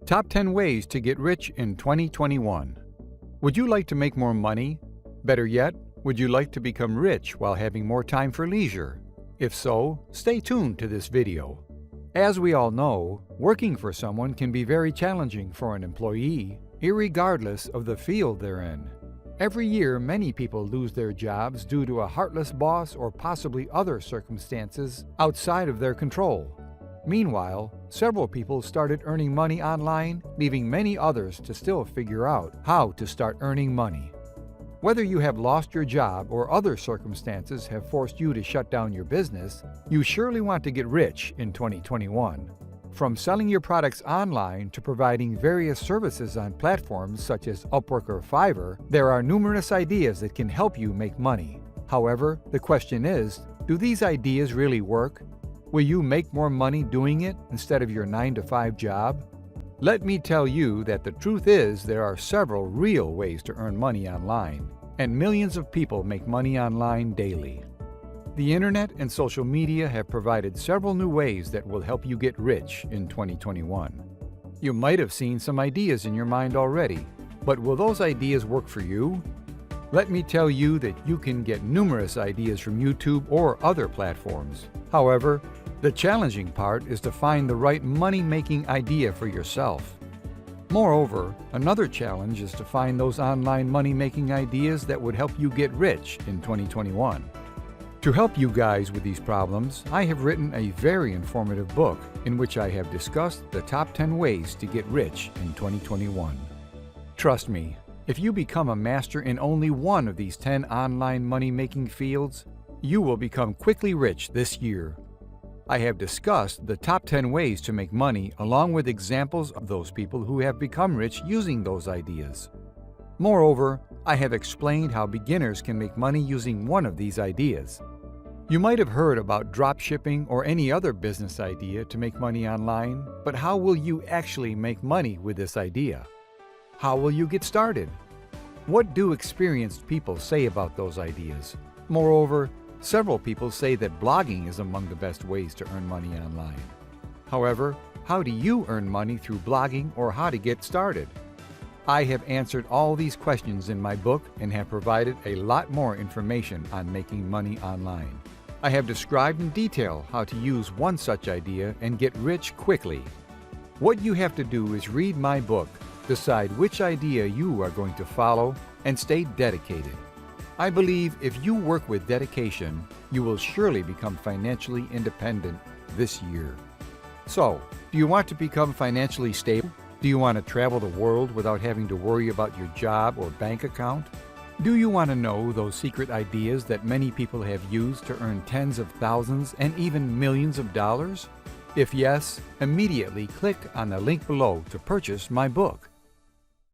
Top 10 Ways to Get Rich in 2021. Would you like to make more money? Better yet, would you like to become rich while having more time for leisure? If so, stay tuned to this video. As we all know, working for someone can be very challenging for an employee, irregardless of the field they're in. Every year, many people lose their jobs due to a heartless boss or possibly other circumstances outside of their control. Meanwhile, several people started earning money online, leaving many others to still figure out how to start earning money. Whether you have lost your job or other circumstances have forced you to shut down your business, you surely want to get rich in 2021. From selling your products online to providing various services on platforms such as Upwork or Fiverr, there are numerous ideas that can help you make money. However, the question is, do these ideas really work? Will you make more money doing it instead of your 9-to-5 job? Let me tell you that the truth is there are several real ways to earn money online, and millions of people make money online daily. The internet and social media have provided several new ways that will help you get rich in 2021. You might have seen some ideas in your mind already, but will those ideas work for you? Let me tell you that you can get numerous ideas from YouTube or other platforms. However, the challenging part is to find the right money-making idea for yourself. Moreover, another challenge is to find those online money-making ideas that would help you get rich in 2021. To help you guys with these problems, I have written a very informative book in which I have discussed the top 10 ways to get rich in 2021. Trust me, if you become a master in only one of these 10 online money-making fields, you will become quickly rich this year. I have discussed the top 10 ways to make money along with examples of those people who have become rich using those ideas. Moreover, I have explained how beginners can make money using one of these ideas. You might have heard about dropshipping or any other business idea to make money online, but how will you actually make money with this idea? How will you get started? What do experienced people say about those ideas? Moreover, several people say that blogging is among the best ways to earn money online. However, how do you earn money through blogging or how to get started? I have answered all these questions in my book and have provided a lot more information on making money online. I have described in detail how to use one such idea and get rich quickly. What you have to do is read my book, decide which idea you are going to follow, and stay dedicated. I believe if you work with dedication, you will surely become financially independent this year. So, do you want to become financially stable? Do you want to travel the world without having to worry about your job or bank account? Do you want to know those secret ideas that many people have used to earn tens of thousands and even millions of dollars? If yes, immediately click on the link below to purchase my book.